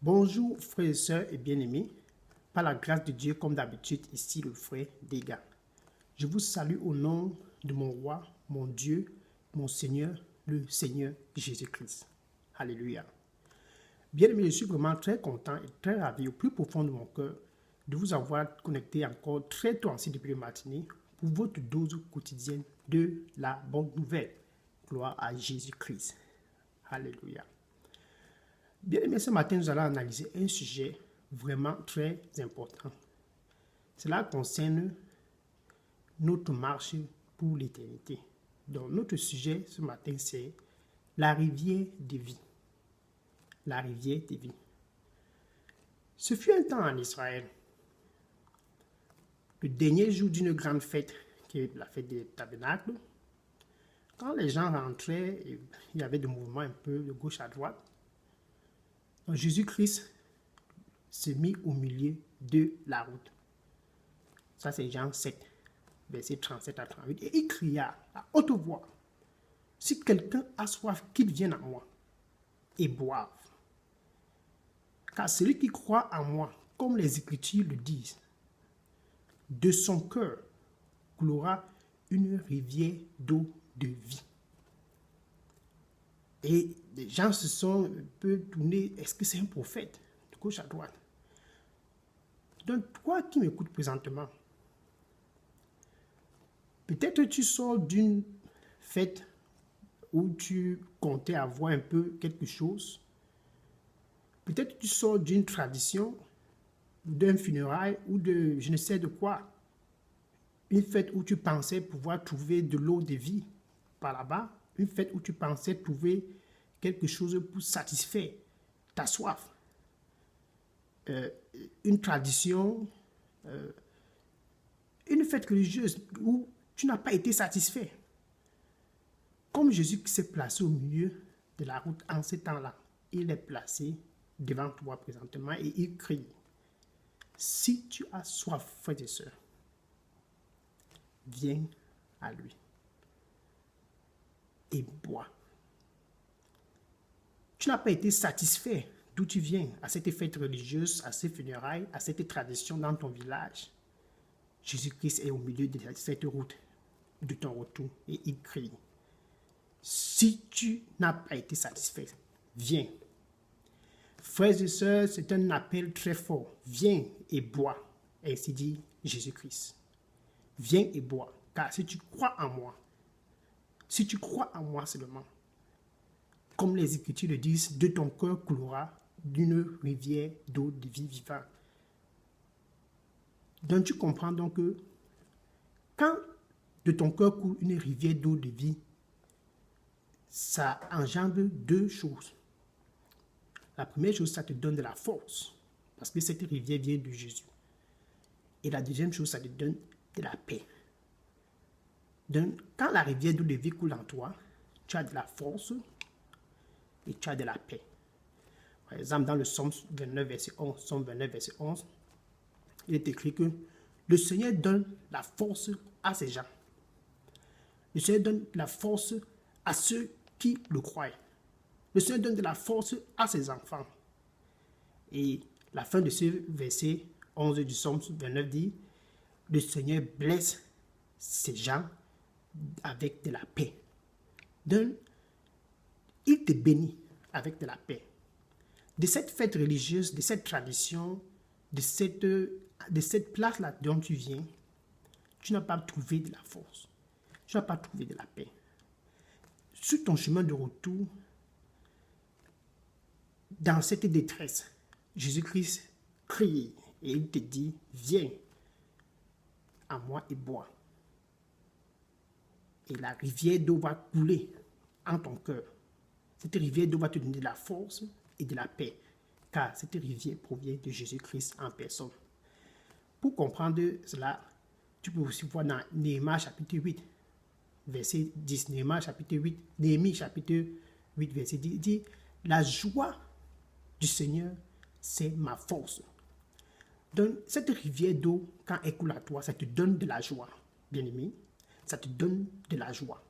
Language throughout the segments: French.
Bonjour frères et sœurs et bien-aimés, par la grâce de Dieu comme d'habitude, ici le frère Dega. Je vous salue au nom de mon roi, mon Dieu, mon Seigneur, le Seigneur Jésus-Christ. Alléluia. Bien-aimés, je suis vraiment très content et très ravi au plus profond de mon cœur de vous avoir connecté encore très tôt ainsi depuis le matinée pour votre dose quotidienne de la bonne nouvelle. Gloire à Jésus-Christ. Alléluia. Bien aimé, ce matin, nous allons analyser un sujet vraiment très important. Cela concerne notre marche pour l'éternité. Donc, notre sujet ce matin, c'est la rivière de vie. La rivière de vie. Ce fut un temps en Israël, le dernier jour d'une grande fête, qui est la fête des tabernacles. Quand les gens rentraient, il y avait des mouvements un peu de gauche à droite. Donc, Jésus-Christ s'est mis au milieu de la route. Ça, c'est Jean 7, verset 37 à 38. Et il cria à haute voix, « Si quelqu'un a soif, qu'il vienne à moi et boive. Car celui qui croit en moi, comme les Écritures le disent, de son cœur coulera une rivière d'eau de vie. » Et les gens se sont un peu tournés, est-ce que c'est un prophète? De gauche à droite. Donc, toi qui m'écoutes présentement, peut-être tu sors d'une fête où tu comptais avoir un peu quelque chose. Peut-être tu sors d'une tradition, d'un funérail ou de je ne sais de quoi. Une fête où tu pensais pouvoir trouver de l'eau de vie par là-bas. Une fête où tu pensais trouver quelque chose pour satisfaire ta soif. Une tradition, une fête religieuse où tu n'as pas été satisfait. Comme Jésus qui s'est placé au milieu de la route en ce temps-là, il est placé devant toi présentement et il crie, « Si tu as soif, frères et sœurs, viens à lui et bois. » Tu n'as pas été satisfait d'où tu viens, à cette fête religieuse, à ces funérailles, à cette tradition dans ton village. Jésus-Christ est au milieu de cette route de ton retour et il crie, « Si tu n'as pas été satisfait, viens. » Frères et sœurs, c'est un appel très fort. Viens et bois, ainsi dit Jésus-Christ. Viens et bois, car si tu crois en moi seulement, comme les Écritures le disent, de ton cœur coulera d'une rivière d'eau de vie vivante. Donc tu comprends donc que quand de ton cœur coule une rivière d'eau de vie, ça engendre deux choses. La première chose, ça te donne de la force, parce que cette rivière vient de Jésus. Et la deuxième chose, ça te donne de la paix. Donc, quand la rivière d'eau de vie coule en toi, tu as de la force et tu as de la paix. Par exemple, dans le Psaume 29, verset 11, Psaume 29, verset 11, il est écrit que le Seigneur donne la force à ses gens. Le Seigneur donne la force à ceux qui le croient. Le Seigneur donne de la force à ses enfants. Et la fin de ce verset 11 du Psaume 29 dit, le Seigneur blesse ses gens avec de la paix. Donc, il te bénit avec de la paix. De cette fête religieuse, de cette tradition, de cette place-là dont tu viens, tu n'as pas trouvé de la force. Tu n'as pas trouvé de la paix. Sur ton chemin de retour, dans cette détresse, Jésus-Christ crie et il te dit, viens à moi et bois. Et la rivière d'eau va couler en ton cœur. Cette rivière d'eau va te donner de la force et de la paix, car cette rivière provient de Jésus-Christ en personne. Pour comprendre cela, tu peux aussi voir dans Néhémie chapitre 8, verset 10. Néhémie chapitre 8, verset 10, il dit, la joie du Seigneur, c'est ma force. Donc, cette rivière d'eau, quand elle coule à toi, ça te donne de la joie, bien-aimé. Ça te donne de la joie.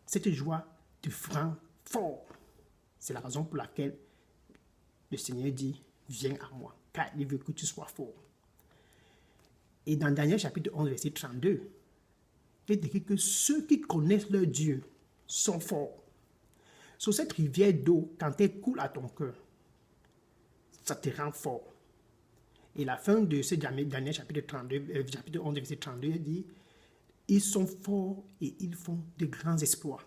Cette joie te rend fort. C'est la raison pour laquelle le Seigneur dit, viens à moi, car il veut que tu sois fort. Et dans Daniel chapitre 11, verset 32, il est écrit que ceux qui connaissent leur Dieu sont forts. Sur cette rivière d'eau, quand elle coule à ton cœur, ça te rend fort. Et la fin de ce Daniel chapitre 11, verset 32, dit, ils sont forts et ils font de grands exploits.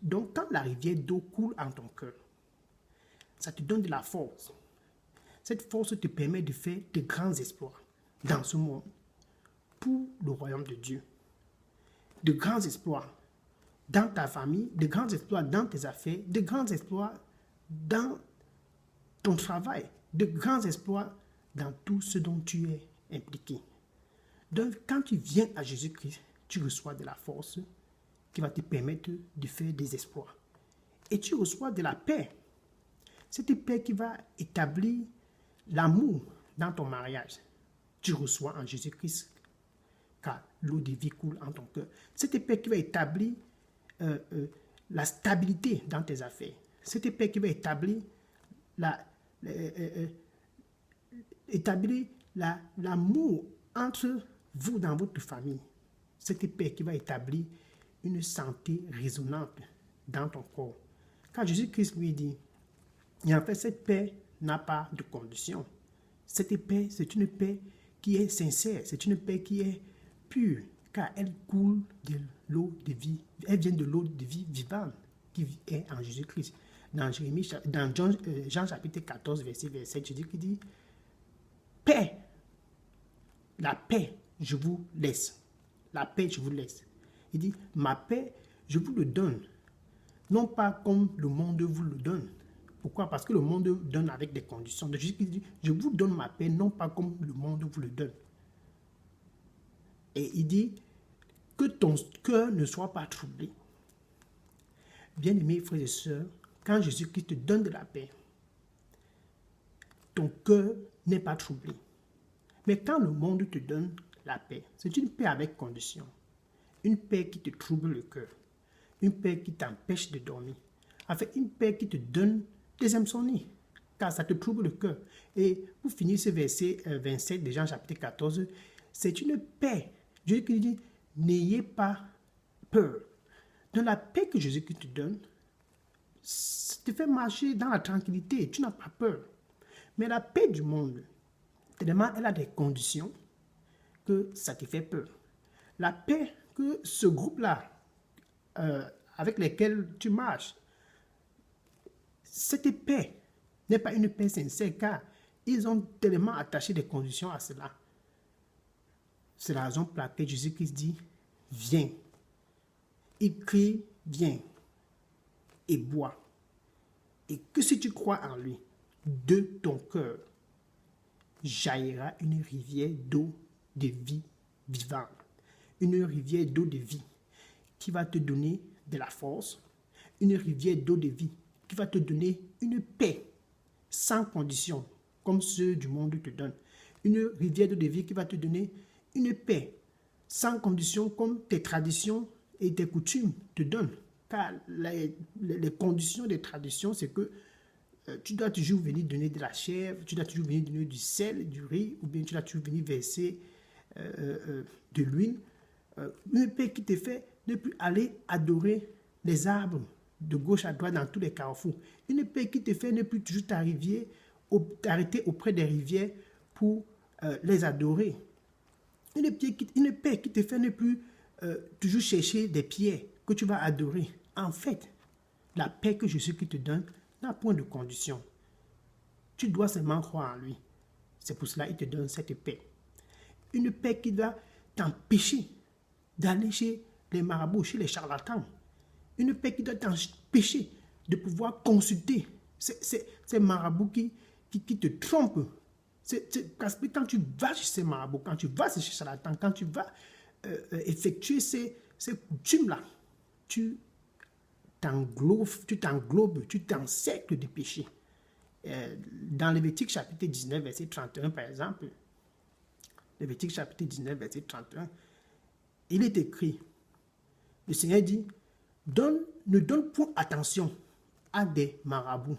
Donc, quand la rivière d'eau coule en ton cœur, ça te donne de la force. Cette force te permet de faire de grands exploits dans ce monde pour le royaume de Dieu. De grands exploits dans ta famille, de grands exploits dans tes affaires, de grands exploits dans ton travail, de grands exploits dans tout ce dont tu es impliqué. Donc, quand tu viens à Jésus-Christ, tu reçois de la force qui va te permettre de faire des exploits. Et tu reçois de la paix. Cette paix qui va établir l'amour dans ton mariage. Tu reçois en Jésus-Christ, car l'eau de vie coule en ton cœur. Cette paix qui va établir la stabilité dans tes affaires. Cette paix qui va établir l'amour entre vous dans votre famille. Cette paix qui va établir une santé résonnante dans ton corps. Car Jésus-Christ lui dit, et en fait cette paix n'a pas de condition. Cette paix, c'est une paix qui est sincère, c'est une paix qui est pure, car elle coule de l'eau de vie, elle vient de l'eau de vie vivante qui est en Jésus-Christ. Dans Jean chapitre 14, verset 7, Jésus qui dit, paix, la paix, je vous laisse. La paix, je vous laisse. Il dit, ma paix, je vous le donne. Non pas comme le monde vous le donne. Pourquoi? Parce que le monde donne avec des conditions. Donc, Jésus dit, je vous donne ma paix, non pas comme le monde vous le donne. Et il dit, que ton cœur ne soit pas troublé. Bien-aimés frères et sœurs, quand Jésus-Christ te donne de la paix, ton cœur n'est pas troublé. Mais quand le monde te donne la paix, c'est une paix avec condition. Une paix qui te trouble le cœur. Une paix qui t'empêche de dormir. En fait, une paix qui te donne des insomnies, car ça te trouble le cœur. Et pour finir ce verset 27 de Jean chapitre 14, c'est une paix. Jésus qui dit, n'ayez pas peur. Dans la paix que Jésus te donne, ça te fait marcher dans la tranquillité, tu n'as pas peur. Mais la paix du monde, tellement elle a des conditions que ça te fait peur. La paix que ce groupe-là, avec lesquels tu marches, cette paix n'est pas une paix sincère, car ils ont tellement attaché des conditions à cela. C'est la raison pour laquelle Jésus-Christ dit, viens. Il crie, viens et bois. Et que si tu crois en lui, de ton cœur jaillira une rivière d'eau de vie vivante. Une rivière d'eau de vie qui va te donner de la force. Une rivière d'eau de vie qui va te donner une paix sans condition, comme ceux du monde te donnent. Une rivière d'eau de vie qui va te donner une paix sans condition, comme tes traditions et tes coutumes te donnent. Car les conditions des traditions, c'est que tu dois toujours venir donner de la chèvre, tu dois toujours venir donner du sel, du riz, ou bien tu dois toujours venir verser de l'huile. Une paix qui te fait ne plus aller adorer les arbres de gauche à droite dans tous les carrefours. Une paix qui te fait ne plus toujours t'arrêter auprès des rivières pour les adorer. Une paix qui te fait ne plus toujours chercher des pierres que tu vas adorer. En fait, la paix que Jésus te donne n'a point de condition. Tu dois seulement croire en lui. C'est pour cela qu'il te donne cette paix. Une paix qui va t'empêcher d'aller chez les marabouts, chez les charlatans. Une paix qui doit t'empêcher de pouvoir consulter ces marabouts qui te trompent. Parce que quand tu vas chez ces marabouts, quand tu vas chez ces charlatans, quand tu vas effectuer ces coutumes-là, tu t'englobes, tu t'encercles de péché. Dans Lévitique chapitre 19, verset 31, par exemple, Lévitique chapitre 19, verset 31, il est écrit, le Seigneur dit, ne donne point attention à des marabouts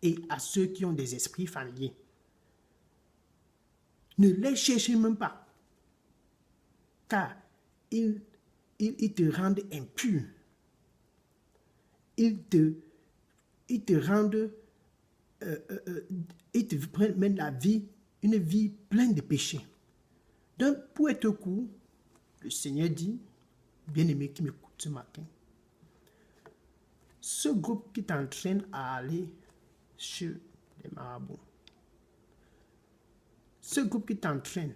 et à ceux qui ont des esprits familiers. Ne les cherchez même pas, car ils te rendent impur. Ils te rendent, ils te prennent la vie, une vie pleine de péchés. Donc, pour être court, le Seigneur dit, bien-aimé qui m'écoute ce matin, ce groupe qui t'entraîne à aller chez les marabouts, ce groupe qui t'entraîne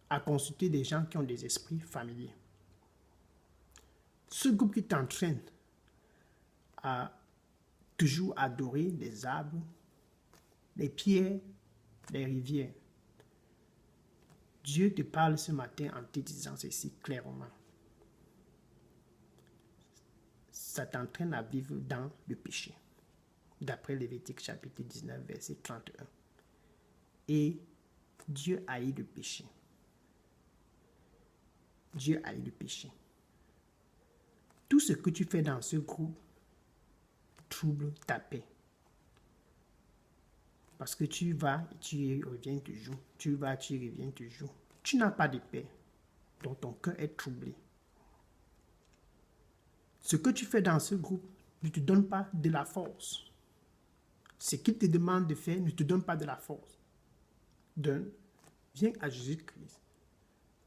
à consulter des gens qui ont des esprits familiers, ce groupe qui t'entraîne à toujours adorer les arbres, les pierres, les rivières, Dieu te parle ce matin en te disant ceci clairement. Ça t'entraîne à vivre dans le péché. D'après Lévitique chapitre 19, verset 31. Et Dieu haït le péché. Dieu haït le péché. Tout ce que tu fais dans ce groupe trouble ta paix. Parce que tu vas et tu reviens toujours. Tu vas, tu reviens toujours. Tu n'as pas de paix. Donc ton cœur est troublé. Ce que tu fais dans ce groupe ne te donne pas de la force. Ce qu'il te demande de faire ne te donne pas de la force. Donc, viens à Jésus-Christ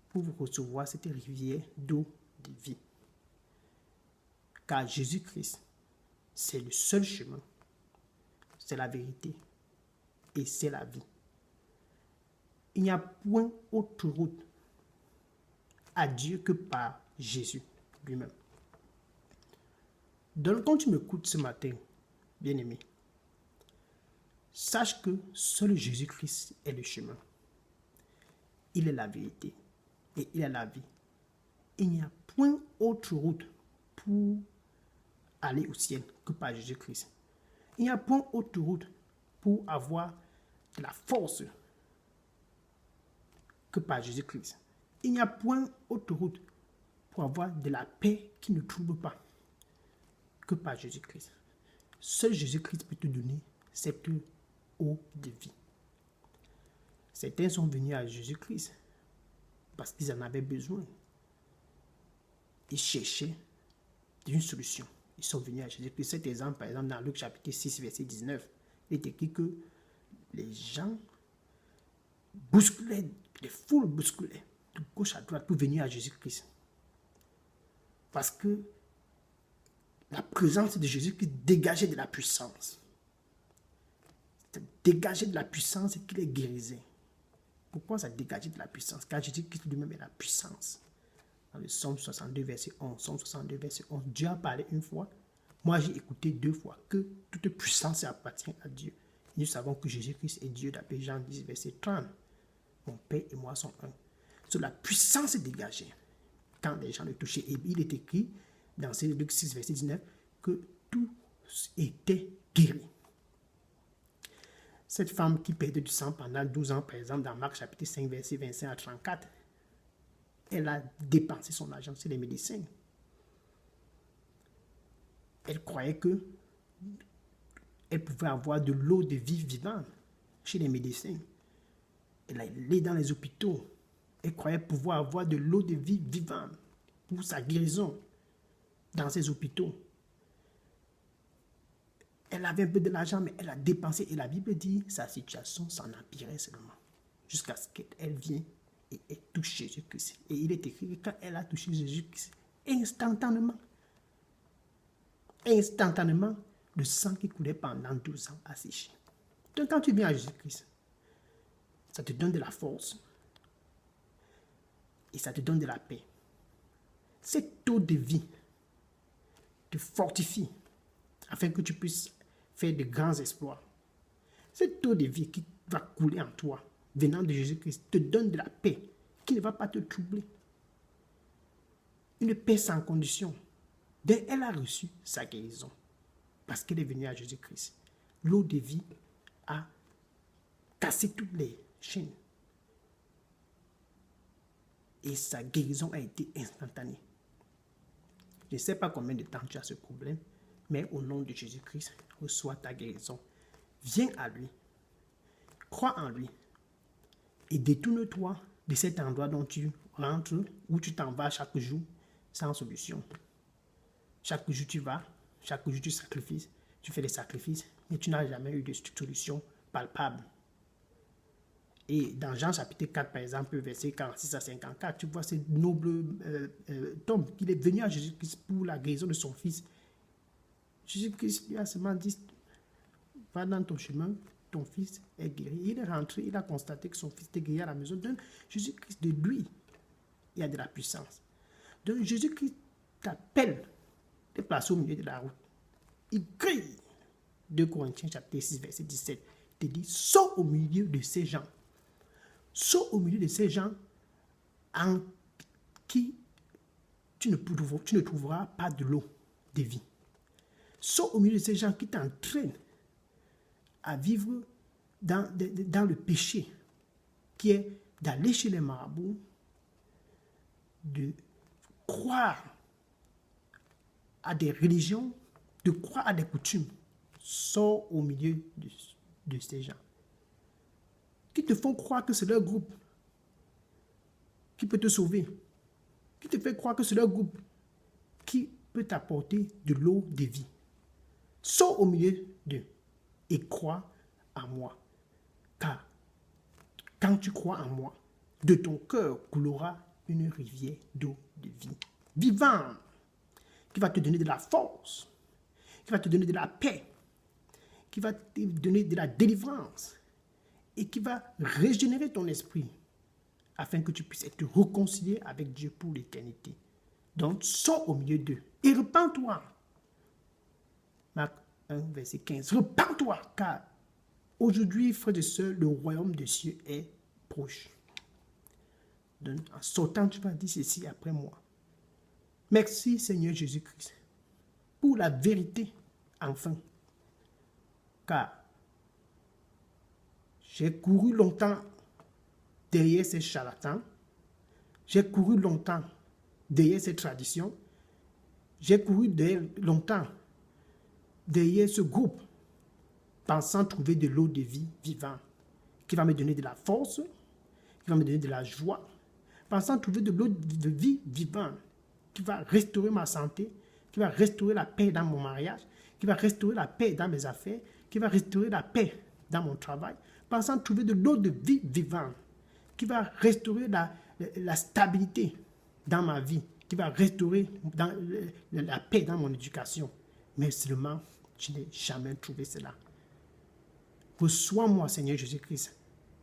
pour recevoir cette rivière d'eau de vie. Car Jésus-Christ, c'est le seul chemin, c'est la vérité et c'est la vie. Il n'y a point autre route à Dieu que par Jésus lui-même. Donc, quand tu m'écoutes ce matin, bien-aimé, sache que seul Jésus-Christ est le chemin. Il est la vérité et il est la vie. Il n'y a point autre route pour aller au ciel que par Jésus-Christ. Il n'y a point autre route pour avoir de la force que par Jésus-Christ. Il n'y a point autre route pour avoir de la paix qui ne trouble pas que par Jésus-Christ. Seul Jésus-Christ peut te donner cette eau de vie. Certains sont venus à Jésus-Christ parce qu'ils en avaient besoin. Ils cherchaient une solution. Ils sont venus à Jésus-Christ. Cet exemple, par exemple, dans Luc chapitre 6, verset 19, il est écrit que les gens bousculaient, les foules bousculaient de gauche à droite pour venir à Jésus-Christ. Parce que la présence de Jésus-Christ dégageait de la puissance. Dégageait de la puissance et qu'il les guérissait. Pourquoi ça dégageait de la puissance? Car Jésus-Christ lui-même est la puissance. Dans le Psaume 62, verset 11. Psaume 62, verset 11. Dieu a parlé une fois. Moi, j'ai écouté 2 fois. Que toute puissance appartient à Dieu. Et nous savons que Jésus-Christ est Dieu, d'après Jean 10, verset 30. Mon Père et moi sont un. Sur la puissance dégagée. Quand les gens le touchaient, et il est écrit dans Luc 6, verset 19, que tout était guéri. Cette femme qui perdait du sang pendant 12 ans, par exemple, dans Marc chapitre 5, verset 25 à 34, elle a dépensé son argent sur les médecins. Elle croyait que elle pouvait avoir de l'eau de vie vivante chez les médecins. Elle allait dans les hôpitaux. Elle croyait pouvoir avoir de l'eau de vie vivante pour sa guérison dans ces hôpitaux. Elle avait un peu de l'argent, mais elle a dépensé. Et la Bible dit sa situation s'en empirait seulement. Jusqu'à ce qu'elle vienne et elle touche Jésus-Christ. Et il est écrit que quand elle a touché Jésus-Christ, instantanément, le sang qui coulait pendant 12 ans a séché. Donc quand tu viens à Jésus-Christ, ça te donne de la force et ça te donne de la paix. Cette eau de vie te fortifie afin que tu puisses faire de grands exploits. Cette eau de vie qui va couler en toi, venant de Jésus-Christ, te donne de la paix qui ne va pas te troubler. Une paix sans condition. Dès elle a reçu sa guérison, parce qu'elle est venue à Jésus-Christ. L'eau de vie a cassé toutes les chaînes. Et sa guérison a été instantanée. Je ne sais pas combien de temps tu as ce problème, mais au nom de Jésus-Christ, reçois ta guérison. viens à lui, crois en lui et détourne-toi de cet endroit dont tu rentres, où tu t'en vas chaque jour sans solution. Chaque jour tu vas, chaque jour tu sacrifies, tu fais des sacrifices, mais tu n'as jamais eu de solution palpable. Et dans Jean chapitre 4, par exemple, verset 46 à 54, tu vois ce noble homme qu'il est venu à Jésus-Christ pour la guérison de son fils. Jésus-Christ lui a seulement dit, va dans ton chemin, ton fils est guéri. Il est rentré, il a constaté que son fils était guéri à la maison. Donc Jésus-Christ, de lui, il y a de la puissance. Donc Jésus-Christ t'appelle, te place au milieu de la route. Il crie. 2 Corinthiens chapitre 6, verset 17, te dit, sors au milieu de ces gens. Sors au milieu de ces gens en qui tu ne trouveras pas de l'eau de vie. Sors au milieu de ces gens qui t'entraînent à vivre dans le péché, qui est d'aller chez les marabouts, de croire à des religions, de croire à des coutumes. Sors au milieu de ces gens qui te font croire que c'est leur groupe qui peut te sauver, qui te fait croire que c'est leur groupe qui peut t'apporter de l'eau de vie. Sors au milieu d'eux et crois en moi. Car quand tu crois en moi, de ton cœur coulera une rivière d'eau de vie vivante qui va te donner de la force, qui va te donner de la paix, qui va te donner de la délivrance et qui va régénérer ton esprit afin que tu puisses être réconcilié avec Dieu pour l'éternité. Donc, sors au milieu d'eux et repens-toi. Marc 1, verset 15. Repens-toi, car aujourd'hui, frères et sœurs, le royaume des cieux est proche. Donc, en sortant, tu vas dire ceci après moi. Merci, Seigneur Jésus-Christ, pour la vérité, enfin. Car j'ai couru longtemps derrière ces charlatans. J'ai couru longtemps derrière ces traditions. J'ai couru longtemps derrière ce groupe, pensant trouver de l'eau de vie vivante, qui va me donner de la force, qui va me donner de la joie, pensant trouver de l'eau de vie vivante, qui va restaurer ma santé, qui va restaurer la paix dans mon mariage, qui va restaurer la paix dans mes affaires, qui va restaurer la paix dans mon travail, pensant trouver de l'eau de vie vivante, qui va restaurer la stabilité dans ma vie, qui va restaurer la paix dans mon éducation. Mais seulement, je n'ai jamais trouvé cela. Reçois-moi, Seigneur Jésus-Christ,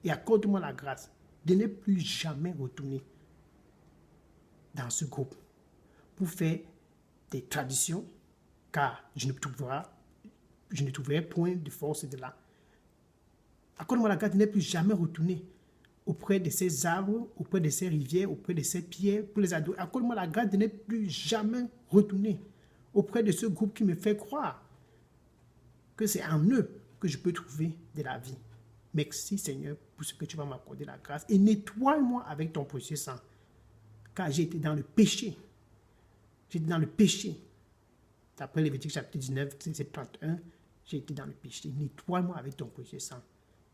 et accorde-moi la grâce de ne plus jamais retourner dans ce groupe pour faire des traditions, car je ne trouverai point de force de là. Accorde-moi la grâce de ne plus jamais retourner auprès de ces arbres, auprès de ces rivières, auprès de ces pierres pour les adorer. Accorde-moi la grâce de ne plus jamais retourner auprès de ce groupe qui me fait croire que c'est en eux que je peux trouver de la vie. Merci Seigneur pour ce que tu vas m'accorder la grâce et nettoie-moi avec ton précieux sang, car j'ai été dans le péché. J'étais dans le péché. D'après Lévitique chapitre 19, verset 31, j'ai été dans le péché. Nettoie-moi avec ton précieux sang.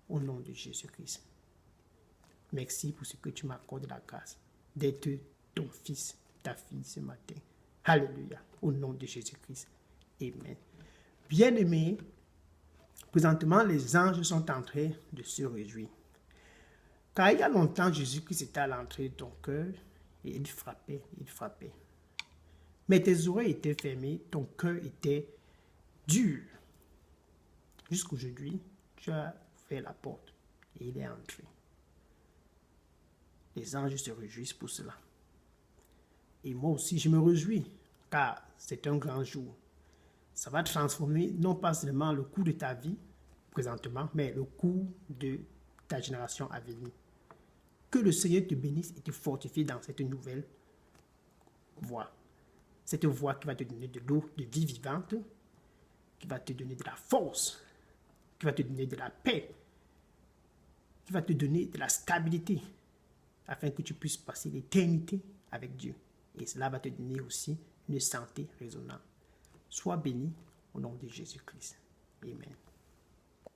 Au nom de Jésus-Christ. Merci pour ce que tu m'accordes la grâce d'être ton fils, ta fille ce matin. Alléluia. Au nom de Jésus-Christ. Amen. Bien-aimés, présentement, les anges sont en train de se réjouir. Car il y a longtemps, Jésus-Christ était à l'entrée de ton cœur et il frappait, il frappait. Mais tes oreilles étaient fermées, ton cœur était dur. Jusqu'aujourd'hui, tu as fait la porte et il est entré. Les anges se réjouissent pour cela. Et moi aussi, je me réjouis, car c'est un grand jour. Ça va transformer non pas seulement le cours de ta vie, présentement, mais le cours de ta génération à venir. Que le Seigneur te bénisse et te fortifie dans cette nouvelle voie. Cette voie qui va te donner de l'eau de vie vivante, qui va te donner de la force, qui va te donner de la paix, qui va te donner de la stabilité, afin que tu puisses passer l'éternité avec Dieu. Et cela va te donner aussi une santé raisonnable. Sois béni au nom de Jésus-Christ. Amen.